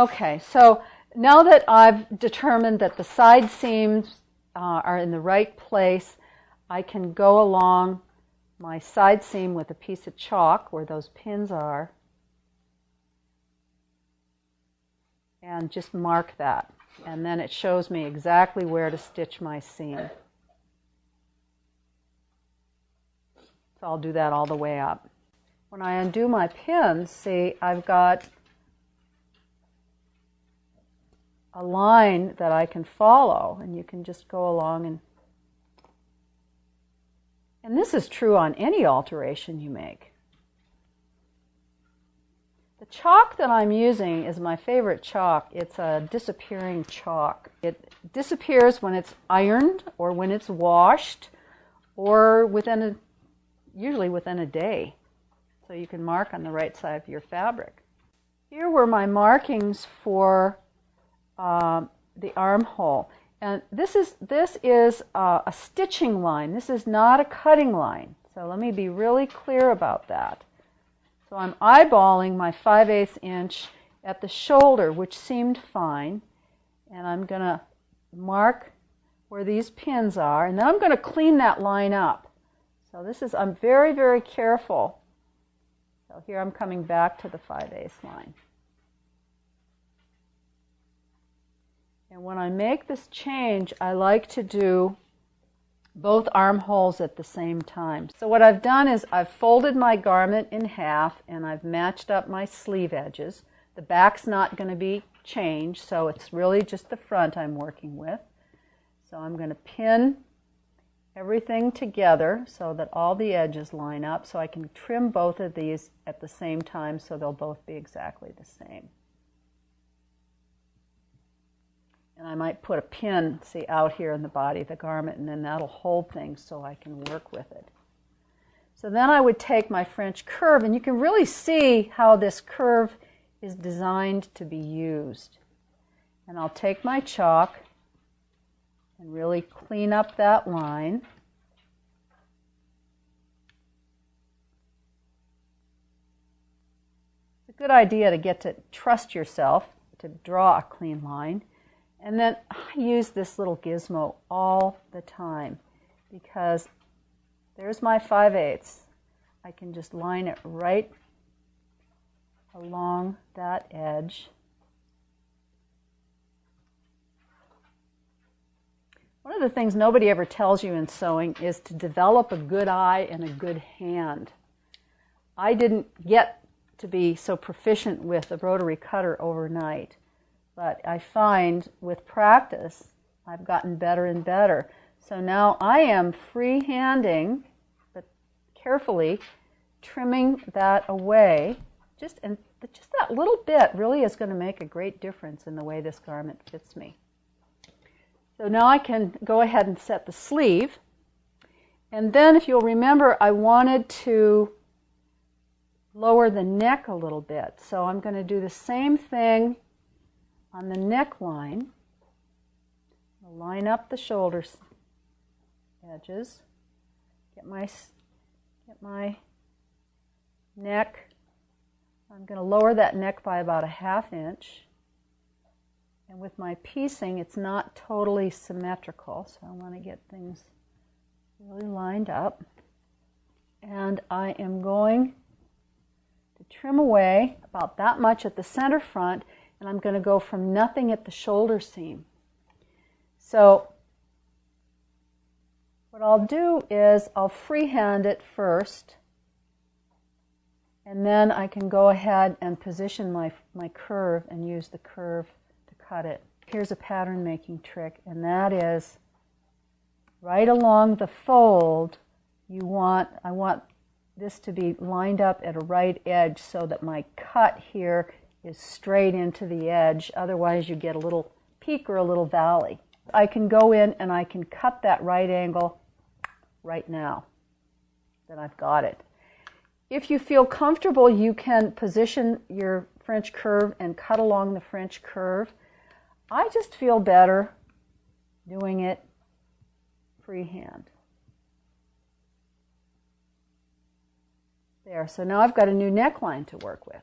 Okay, so now that I've determined that the side seams are in the right place, I can go along my side seam with a piece of chalk where those pins are and just mark that. And then it shows me exactly where to stitch my seam. So I'll do that all the way up. When I undo my pins, see, I've got a line that I can follow, and you can just go along and this is true on any alteration you make. The chalk that I'm using is my favorite chalk. It's a disappearing chalk. It disappears when it's ironed or when it's washed or usually within a day. So you can mark on the right side of your fabric. Here were my markings for the armhole. And this is a stitching line. This is not a cutting line. So let me be really clear about that. So I'm eyeballing my 5/8 inch at the shoulder, which seemed fine. And I'm going to mark where these pins are. And then I'm going to clean that line up. So I'm very, very careful. So here I'm coming back to the 5/8 line. And when I make this change, I like to do both armholes at the same time. So what I've done is I've folded my garment in half and I've matched up my sleeve edges. The back's not going to be changed, so it's really just the front I'm working with. So I'm going to pin everything together so that all the edges line up, so I can trim both of these at the same time so they'll both be exactly the same. And I might put a pin, see, out here in the body of the garment, and then that'll hold things so I can work with it. So then I would take my French curve, and you can really see how this curve is designed to be used. And I'll take my chalk and really clean up that line. It's a good idea to get to trust yourself to draw a clean line. And then I use this little gizmo all the time because there's my 5/8. I can just line it right along that edge. One of the things nobody ever tells you in sewing is to develop a good eye and a good hand. I didn't get to be so proficient with a rotary cutter overnight. But I find with practice, I've gotten better and better. So now I am free-handing, but carefully trimming that away. Just that little bit really is going to make a great difference in the way this garment fits me. So now I can go ahead and set the sleeve. And then if you'll remember, I wanted to lower the neck a little bit. So I'm going to do the same thing on the neckline. I'll line up the shoulder edges, get my neck. I'm going to lower that neck by about a 1/2 inch. And with my piecing, it's not totally symmetrical, so I want to get things really lined up. And I am going to trim away about that much at the center front, and I'm going to go from nothing at the shoulder seam. So what I'll do is I'll freehand it first, and then I can go ahead and position my curve and use the curve to cut it. Here's a pattern making trick, and that is right along the fold, I want this to be lined up at a right edge so that my cut here is straight into the edge. Otherwise you get a little peak or a little valley. I can go in and I can cut that right angle right now that I've got it. If you feel comfortable, you can position your French curve and cut along the French curve. I just feel better doing it freehand. There, so now I've got a new neckline to work with.